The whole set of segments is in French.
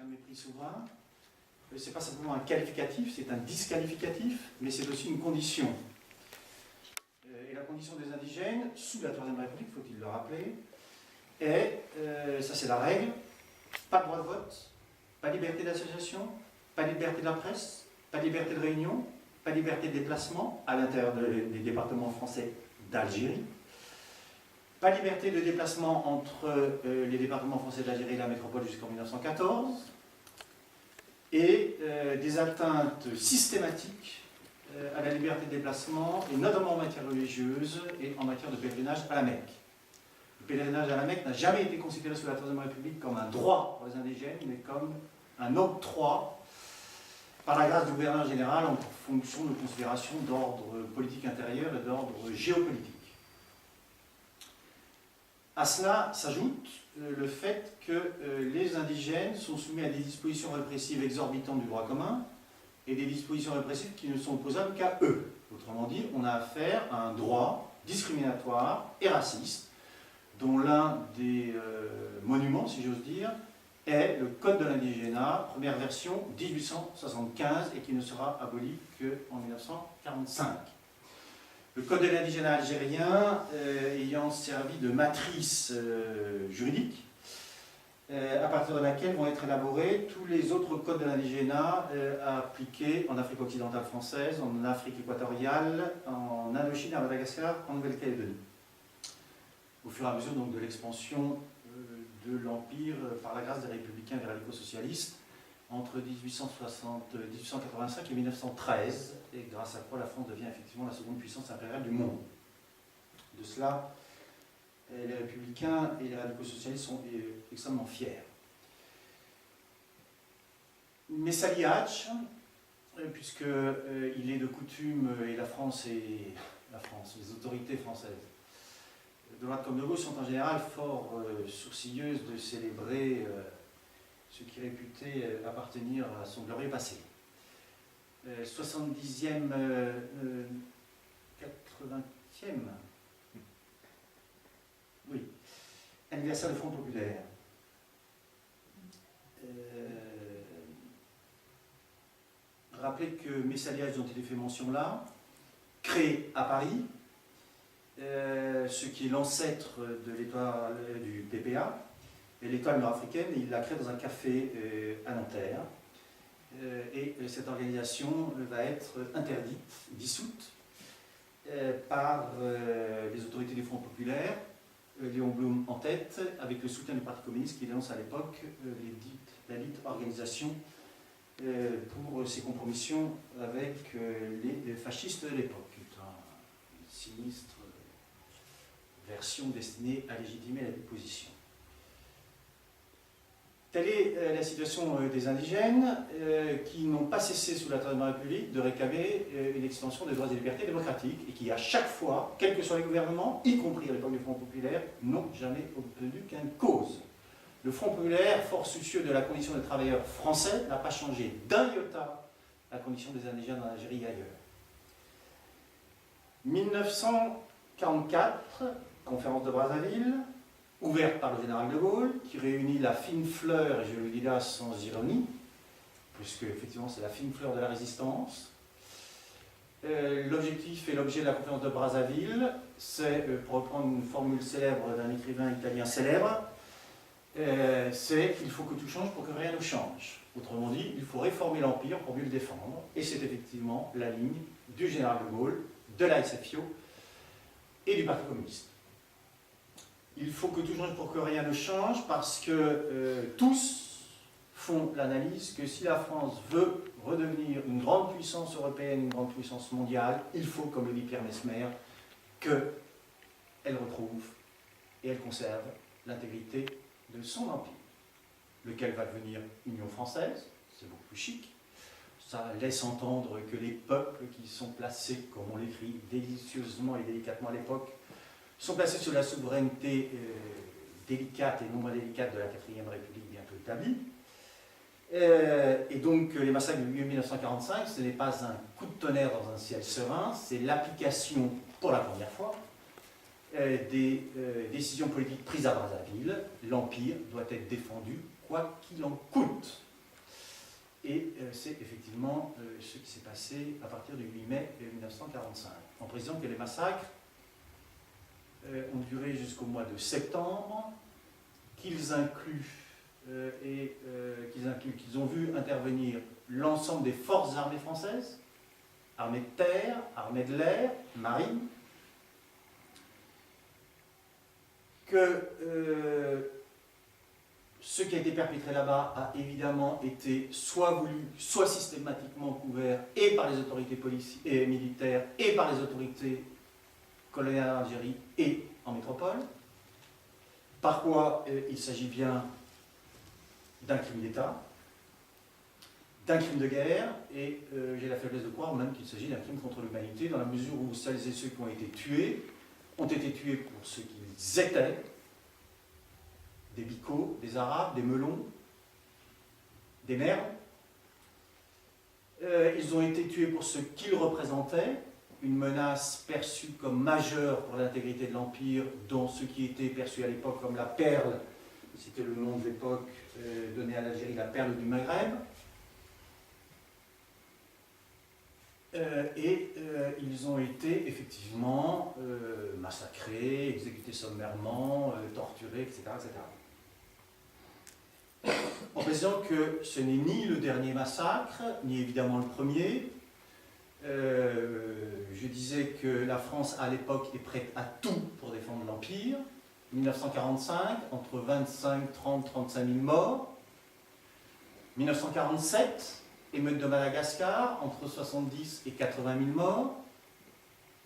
un mépris souverain. Ce n'est pas simplement un qualificatif, c'est un disqualificatif, mais c'est aussi une condition. Et la condition des indigènes, sous la Troisième République, faut-il le rappeler, est, ça c'est la règle, pas de droit de vote, pas de liberté d'association, pas de liberté de la presse, pas de liberté de réunion, pas de liberté de déplacement à l'intérieur des départements français d'Algérie, pas de liberté de déplacement entre les départements français d'Algérie et la métropole jusqu'en 1914, et des atteintes systématiques à la liberté de déplacement, et notamment en matière religieuse et en matière de pèlerinage à la Mecque. Le pèlerinage à la Mecque n'a jamais été considéré sous la Troisième République comme un droit pour les indigènes, mais comme un octroi par la grâce du gouverneur général en fonction de considérations d'ordre politique intérieur et d'ordre géopolitique. À cela s'ajoute le fait que les indigènes sont soumis à des dispositions répressives exorbitantes du droit commun et des dispositions répressives qui ne sont opposables qu'à eux. Autrement dit, on a affaire à un droit discriminatoire et raciste, dont l'un des monuments, si j'ose dire, est le Code de l'indigénat, première version 1875, et qui ne sera aboli qu'en 1945. Le Code de l'indigénat algérien ayant servi de matrice juridique, à partir de laquelle vont être élaborés tous les autres codes de l'indigénat appliqués en Afrique occidentale française, en Afrique équatoriale, en Indochine, à Madagascar, en Nouvelle-Calédonie. Au fur et à mesure donc, de l'expansion de l'Empire par la grâce des républicains et des radicaux socialistes entre 1885 et 1913, et grâce à quoi la France devient effectivement la seconde puissance impériale du monde. De cela, les républicains et les radicaux socialistes sont extrêmement fiers. Messali Hadj, puisqu'il est de coutume, et la France, les autorités françaises, de droite comme de gauche, sont en général fort sourcilleuses de célébrer ce qui est réputé appartenir à son glorieux passé. 70e, 80e, oui, anniversaire du Front Populaire. Rappelez que Messali Hadj, dont il est fait mention là, créé à Paris, ce qui est l'ancêtre de l'étoile du PPA, et l'étoile nord-africaine, il l'a créé dans un café à Nanterre. Et cette organisation va être interdite, dissoute, par les autorités du Front Populaire, Léon Blum en tête, avec le soutien du Parti communiste qui dénonce à l'époque la dite organisation pour ses compromissions avec les fascistes de l'époque. Une sinistre version destinée à légitimer la déposition. Telle est la situation des indigènes qui n'ont pas cessé sous la Troisième République de réclamer une extension des droits et libertés démocratiques et qui à chaque fois, quels que soient les gouvernements, y compris à l'époque du Front Populaire, n'ont jamais obtenu qu'un cause. Le Front Populaire, fort soucieux de la condition des travailleurs français, n'a pas changé d'un iota la condition des indigènes en Algérie et ailleurs. 1944, conférence de Brazzaville, ouverte par le général de Gaulle, qui réunit la fine fleur, et je le dis là sans ironie, puisque effectivement c'est la fine fleur de la résistance. L'objectif et l'objet de la conférence de Brazzaville, c'est, pour reprendre une formule célèbre d'un écrivain italien célèbre, c'est qu'il faut que tout change pour que rien ne change. Autrement dit, il faut réformer l'Empire pour mieux le défendre, et c'est effectivement la ligne du général de Gaulle, de la SFIO et du Parti communiste. Il faut que tout change pour que rien ne change, parce que tous font l'analyse que si la France veut redevenir une grande puissance européenne, une grande puissance mondiale, il faut, comme le dit Pierre Messmer, qu'elle retrouve et elle conserve l'intégrité de son empire, lequel va devenir Union française, c'est beaucoup plus chic. Ça laisse entendre que les peuples qui sont placés, comme on l'écrit délicieusement et délicatement à l'époque, sont placés sous la souveraineté délicate et non moins délicate de la 4e République bientôt établie. Et donc les massacres de 1945, ce n'est pas un coup de tonnerre dans un ciel serein, c'est l'application, pour la première fois, des décisions politiques prises à Brazzaville. L'Empire doit être défendu quoi qu'il en coûte. Et c'est effectivement ce qui s'est passé à partir du 8 mai 1945, en précisant que les massacres ont duré jusqu'au mois de septembre, qu'ils incluent qu'ils ont vu intervenir l'ensemble des forces armées françaises, armée de terre, armée de l'air, marine, que ce qui a été perpétré là-bas a évidemment été soit voulu, soit systématiquement couvert, et par les autorités policières et militaires, et par les autorités coloniales en Algérie et en métropole. Par quoi il s'agit bien d'un crime d'État, d'un crime de guerre, et j'ai la faiblesse de croire même qu'il s'agit d'un crime contre l'humanité, dans la mesure où celles et ceux qui ont été tués pour ce qu'ils étaient, des bicots, des arabes, des melons, des merdes. Ils ont été tués pour ce qu'ils représentaient, une menace perçue comme majeure pour l'intégrité de l'Empire, dont ce qui était perçu à l'époque comme la perle, c'était le nom de l'époque donné à l'Algérie, la perle du Maghreb. Ils ont été effectivement massacrés, exécutés sommairement, torturés, etc., etc. En précisant que ce n'est ni le dernier massacre, ni évidemment le premier. Je disais que la France, à l'époque, est prête à tout pour défendre l'Empire. 1945, entre 25, 30, 35 000 morts. 1947, émeute de Madagascar, entre 70 et 80 000 morts.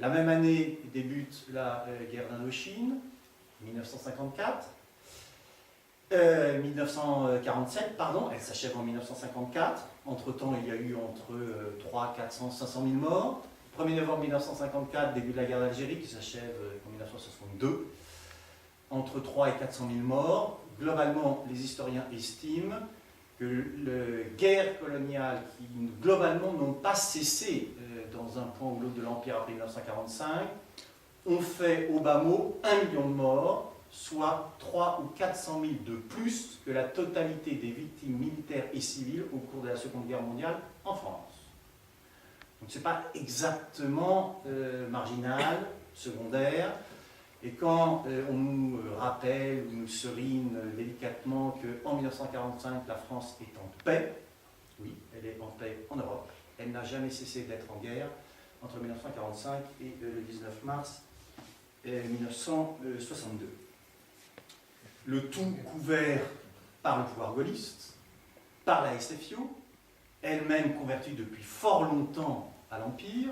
La même année débute la guerre d'Indochine, 1954. 1947, pardon, elle s'achève en 1954. Entre-temps, il y a eu entre 300, 400, 500 000 morts. 1er novembre 1954, début de la guerre d'Algérie, qui s'achève en 1962. Entre 3 et 400 000 morts. Globalement, les historiens estiment que les guerres coloniales qui, globalement, n'ont pas cessé dans un point ou l'autre de l'Empire après 1945, ont fait, au bas mot, 1 million de morts, soit 300 ou 400 000 de plus que la totalité des victimes militaires et civiles au cours de la Seconde Guerre mondiale en France. Donc ce n'est pas exactement marginal, secondaire, et quand on nous rappelle ou nous serine délicatement qu'en 1945 la France est en paix, oui, elle est en paix en Europe, elle n'a jamais cessé d'être en guerre entre 1945 et le 19 mars 1962. Le tout couvert par le pouvoir gaulliste, par la SFIO, elle-même convertie depuis fort longtemps à l'Empire,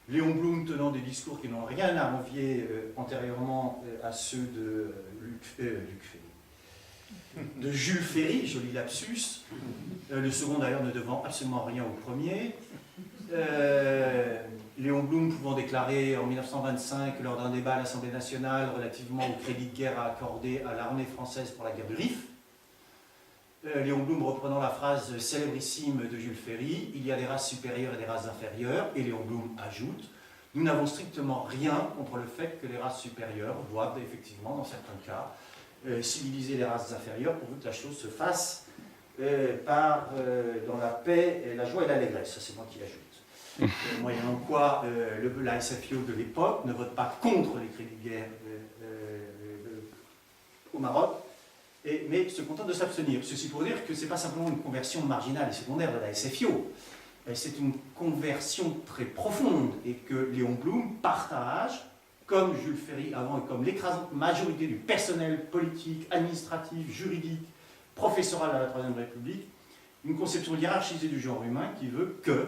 Léon Blum tenant des discours qui n'ont rien à envier antérieurement à ceux de de Jules Ferry, joli lapsus, le second d'ailleurs ne devant absolument rien au premier. Léon Blum pouvant déclarer en 1925 lors d'un débat à l'Assemblée nationale relativement au crédit de guerre accordé à l'armée française pour la guerre du Rif. Léon Blum reprenant la phrase célébrissime de Jules Ferry, il y a des races supérieures et des races inférieures, et Léon Blum ajoute, nous n'avons strictement rien contre le fait que les races supérieures doivent effectivement, dans certains cas, civiliser les races inférieures pourvu que la chose se fasse dans la paix, la joie et l'allégresse. Ça, c'est moi qui l'ajoute. Moyennant quoi, la SFIO de l'époque ne vote pas contre les crédits de guerre au Maroc, mais se contente de s'abstenir. Ceci pour dire que ce n'est pas simplement une conversion marginale et secondaire de la SFIO, c'est une conversion très profonde et que Léon Blum partage, comme Jules Ferry avant et comme l'écrasante majorité du personnel politique, administratif, juridique, professoral à la Troisième République, une conception hiérarchisée du genre humain qui veut que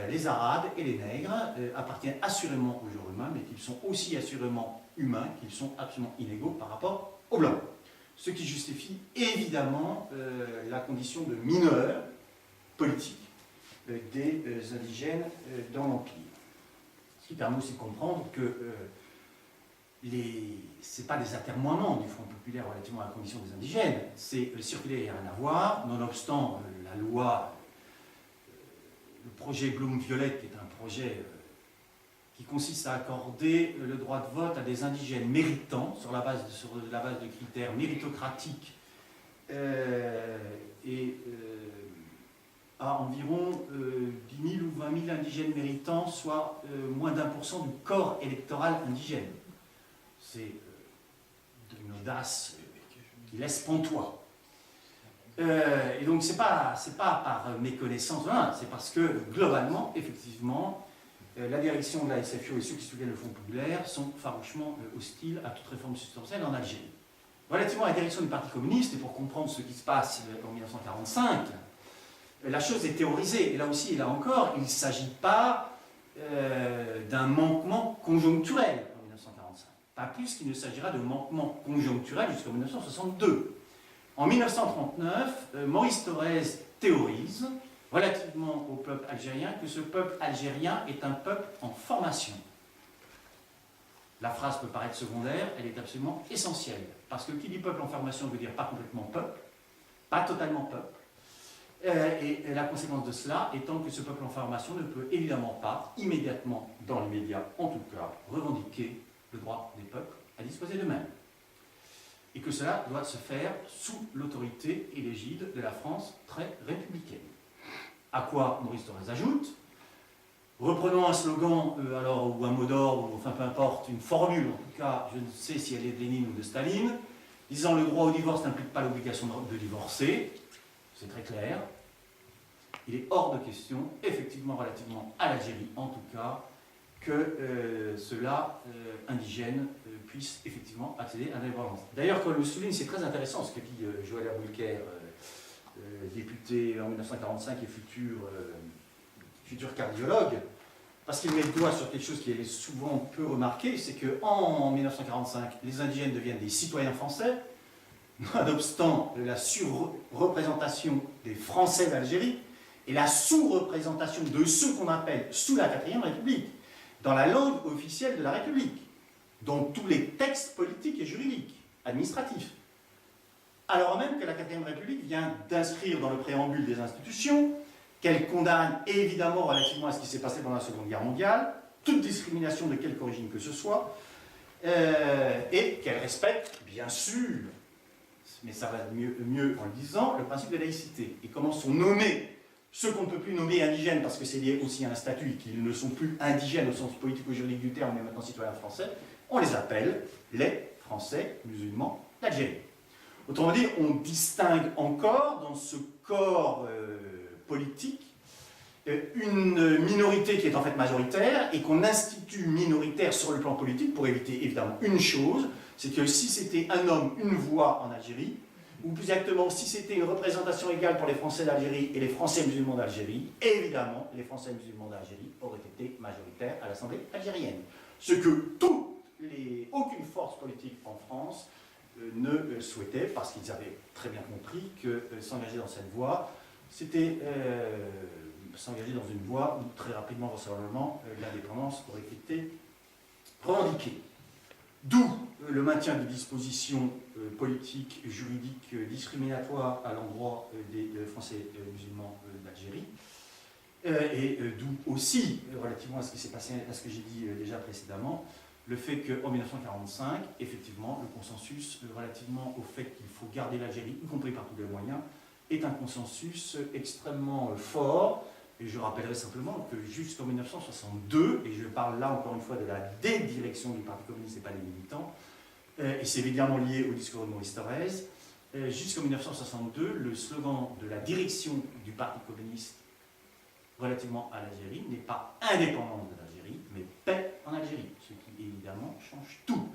les Arabes et les Nègres appartiennent assurément au genre humain, mais qu'ils sont aussi assurément humains, qu'ils sont absolument inégaux par rapport aux Blancs. Ce qui justifie évidemment la condition de mineurs politiques des indigènes dans l'Empire. Ce qui permet aussi de comprendre que ce n'est pas des atermoiements du Front populaire relativement à la condition des indigènes, c'est circulaire et rien à voir, nonobstant la loi, le projet Blum-Violette, qui est un projet qui consiste à accorder le droit de vote à des indigènes méritants sur la base de critères méritocratiques et à environ 10 000 ou 20 000 indigènes méritants, soit moins d'1% du corps électoral indigène. C'est une audace qui laisse pantois. Et donc c'est pas par méconnaissance, c'est parce que globalement, effectivement, la direction de la SFIO et ceux qui soutiennent le Front populaire sont farouchement hostiles à toute réforme substantielle en Algérie. Relativement à la direction du Parti communiste, et pour comprendre ce qui se passe en 1945, la chose est théorisée. Et là aussi, et là encore, il ne s'agit pas d'un manquement conjoncturel en 1945. Pas plus qu'il ne s'agira de manquement conjoncturel jusqu'en 1962. En 1939, Maurice Thorez théorise, relativement au peuple algérien, que ce peuple algérien est un peuple en formation. La phrase peut paraître secondaire, elle est absolument essentielle. Parce que qui dit peuple en formation veut dire pas complètement peuple, pas totalement peuple. Et la conséquence de cela étant que ce peuple en formation ne peut évidemment pas, immédiatement, dans l'immédiat en tout cas, revendiquer le droit des peuples à disposer d'eux-mêmes. Et que cela doit se faire sous l'autorité et l'égide de la France très républicaine. À quoi Maurice Thorez ajoute, reprenons un slogan ou un mot d'ordre, ou enfin peu importe, une formule, en tout cas, je ne sais si elle est de Lénine ou de Staline, disant le droit au divorce n'implique pas l'obligation de divorcer, c'est très clair. Il est hors de question, effectivement, relativement à l'Algérie, en tout cas, que ceux-là, indigènes, puissent effectivement accéder à l'indépendance. D'ailleurs, quand on le souligne, c'est très intéressant ce que dit Joël Aboulker, député en 1945 et futur cardiologue, parce qu'il met le doigt sur quelque chose qui est souvent peu remarqué, c'est qu'en 1945, les indigènes deviennent des citoyens français, nonobstant la surreprésentation des Français d'Algérie et la sous-représentation de ceux qu'on appelle sous la 4e République, dans la langue officielle de la République, dans tous les textes politiques et juridiques, administratifs. Alors même que la 4e République vient d'inscrire dans le préambule des institutions qu'elle condamne évidemment relativement à ce qui s'est passé pendant la Seconde Guerre mondiale, toute discrimination de quelque origine que ce soit, et qu'elle respecte, bien sûr, mais ça va mieux en le disant, le principe de laïcité. Et comment sont nommés ceux qu'on ne peut plus nommer indigènes, parce que c'est lié aussi à un statut, qu'ils ne sont plus indigènes au sens politico-juridique du terme, mais maintenant citoyens français, on les appelle les Français musulmans d'Algérie. Autrement dit, on distingue encore dans ce corps politique une minorité qui est en fait majoritaire et qu'on institue minoritaire sur le plan politique pour éviter évidemment une chose, c'est que si c'était un homme, une voix en Algérie, ou plus exactement si c'était une représentation égale pour les Français d'Algérie et les Français musulmans d'Algérie, évidemment les Français musulmans d'Algérie auraient été majoritaires à l'Assemblée algérienne. Ce que aucune force politique en France ne souhaitait, parce qu'ils avaient très bien compris que s'engager dans cette voie, c'était s'engager dans une voie où très rapidement, vraisemblablement, l'indépendance aurait été revendiquée. D'où le maintien de dispositions politiques, juridiques, discriminatoires à l'endroit des Français musulmans d'Algérie. Et d'où aussi, relativement à ce qui s'est passé, à ce que j'ai dit déjà précédemment, le fait qu'en 1945, effectivement, le consensus relativement au fait qu'il faut garder l'Algérie, y compris par tous les moyens, est un consensus extrêmement fort. Et je rappellerai simplement que jusqu'en 1962, et je parle là encore une fois de la dédirection du Parti communiste et pas des militants, et c'est évidemment lié au discours de Maurice Thorez, jusqu'en 1962, le slogan de la direction du Parti communiste relativement à l'Algérie n'est pas indépendance de l'Algérie, mais paix en Algérie, ce qui évidemment change tout.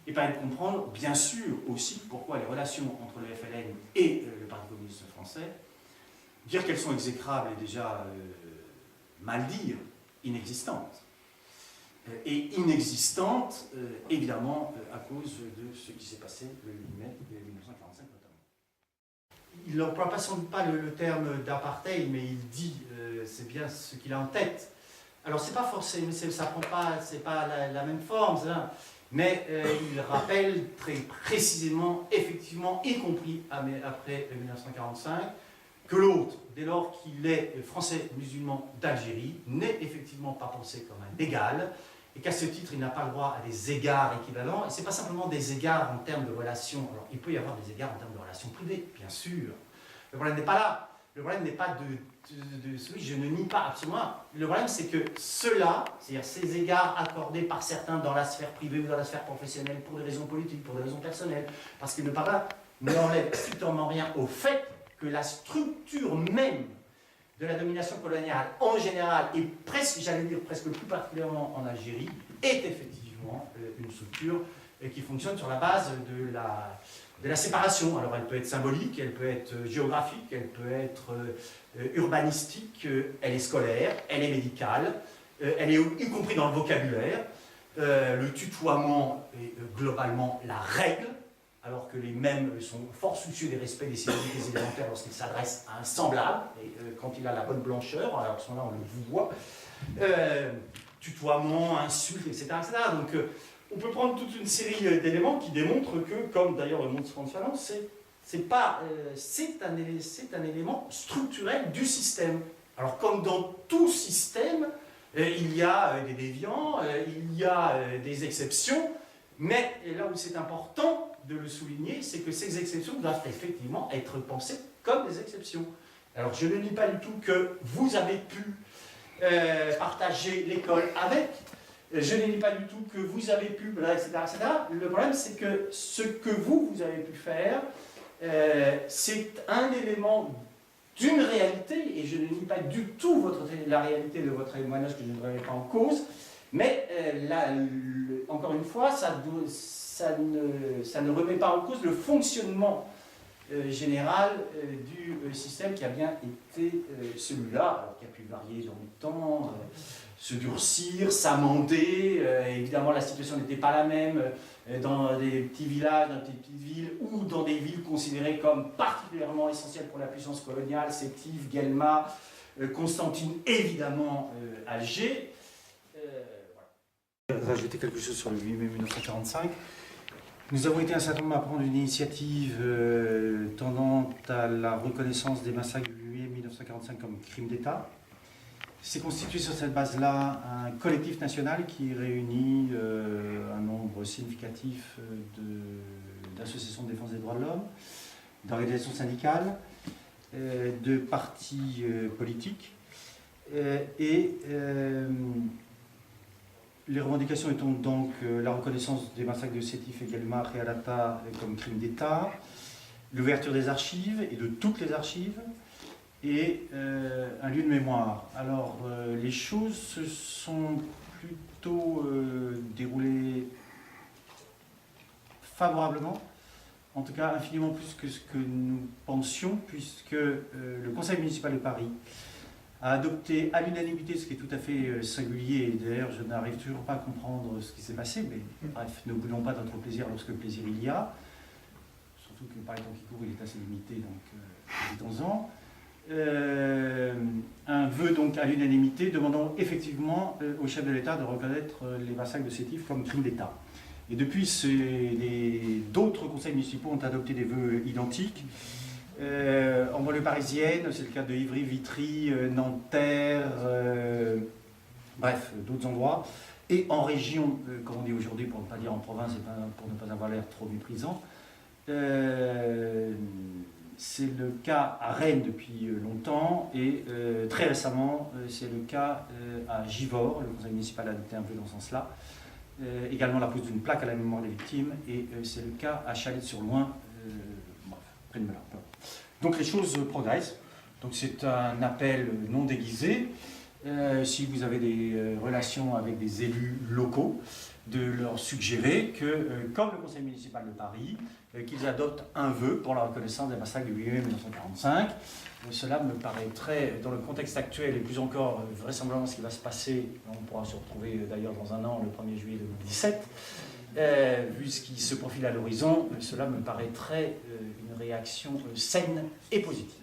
Et permet de comprendre, bien sûr, aussi pourquoi les relations entre le FLN et le Parti communiste français, dire qu'elles sont exécrables est déjà mal dire, inexistantes. Et inexistantes, évidemment, à cause de ce qui s'est passé le 8 mai 1945 notamment. Il n'emploie pas sans doute pas le terme d'apartheid, mais il dit, c'est bien ce qu'il a en tête. Alors c'est pas forcément, ça prend pas, c'est pas la même forme, ça, mais il rappelle très précisément, effectivement, y compris après 1945, que l'autre, dès lors qu'il est français musulman d'Algérie, n'est effectivement pas pensé comme un égal, et qu'à ce titre, il n'a pas le droit à des égards équivalents, et ce n'est pas simplement des égards en termes de relations, alors il peut y avoir des égards en termes de relations privées, bien sûr, le problème n'est pas là, Le problème n'est pas oui, je ne nie pas absolument. Le problème, c'est que cela, c'est-à-dire ces égards accordés par certains dans la sphère privée ou dans la sphère professionnelle pour des raisons politiques, pour des raisons personnelles, parce qu'il n'enlève strictement rien au fait que la structure même de la domination coloniale en général, et presque, j'allais dire presque plus particulièrement en Algérie, est effectivement une structure qui fonctionne sur la base de la séparation. Alors elle peut être symbolique, elle peut être géographique, elle peut être urbanistique, elle est scolaire, elle est médicale, elle est y compris dans le vocabulaire. Le tutoiement est globalement la règle, alors que les mêmes sont fort soucieux des respects des civilités élémentaires lorsqu'ils s'adressent à un semblable, et quand il a la bonne blancheur, alors à ce moment-là on le voit. Tutoiement, insulte, etc. etc. Donc on peut prendre toute une série d'éléments qui démontrent que, comme d'ailleurs le montre Frantz Fanon, c'est un élément structurel du système. Alors comme dans tout système, il y a des déviants, il y a des exceptions, mais là où c'est important de le souligner, c'est que ces exceptions doivent effectivement être pensées comme des exceptions. Alors je ne nie pas du tout que vous avez pu partager l'école avec, je ne dis pas du tout que vous avez pu, etc., etc. Le problème, c'est que ce que vous avez pu faire, c'est un élément d'une réalité, et je ne nie pas du tout la réalité de votre témoignage que je ne remets pas en cause, mais encore une fois, ça ne remet pas en cause le fonctionnement général du système qui a bien été celui-là, qui a pu varier dans le temps, se durcir, s'amender. Évidemment, la situation n'était pas la même dans des petits villages, dans des petites villes, ou dans des villes considérées comme particulièrement essentielles pour la puissance coloniale, Sétif, Guelma, Constantine, évidemment Alger. Voilà. Rajouter quelque chose sur le 8 mai 1945. Nous avons été un certain nombre à prendre une initiative tendant à la reconnaissance des massacres du 8 mai 1945 comme crimes d'État. C'est constitué sur cette base-là un collectif national qui réunit un nombre significatif d'associations de défense des droits de l'homme, d'organisations syndicales, de partis politiques, et les revendications étant donc la reconnaissance des massacres de Sétif et Guelma, Réalata comme crimes d'État, l'ouverture des archives et de toutes les archives, et un lieu de mémoire. Alors, les choses se sont plutôt déroulées favorablement, en tout cas infiniment plus que ce que nous pensions, puisque le Conseil municipal de Paris a adopté à l'unanimité, ce qui est tout à fait singulier, et d'ailleurs je n'arrive toujours pas à comprendre ce qui s'est passé, mais bref, ne boudons pas notre plaisir lorsque le plaisir il y a, surtout que par les temps qui courent il est assez limité, donc évitons-en. Un vœu donc à l'unanimité demandant effectivement au chef de l'État de reconnaître les massacres de Sétif comme crimes d'État. Et depuis, d'autres conseils municipaux ont adopté des vœux identiques. En banlieue parisienne, c'est le cas de Ivry, Vitry, Nanterre, bref, d'autres endroits. Et en région, comme on dit aujourd'hui, pour ne pas dire en province et pour ne pas avoir l'air trop méprisant, c'est le cas à Rennes depuis longtemps, et très récemment, c'est le cas à Givors. Le conseil municipal a adopté un peu dans ce sens-là. Également la pose d'une plaque à la mémoire des victimes, et c'est le cas à Chalette-sur-Loing, près de Melun. Donc les choses progressent. Donc c'est un appel non déguisé. Si vous avez des relations avec des élus locaux, de leur suggérer que, comme le conseil municipal de Paris, qu'ils adoptent un vœu pour la reconnaissance des massacres du 8 mai 1945. Cela me paraîtrait, dans le contexte actuel, et plus encore vraisemblablement ce qui va se passer, on pourra se retrouver d'ailleurs dans un an, le 1er juillet 2017, vu ce qui se profile à l'horizon, cela me paraîtrait une réaction saine et positive.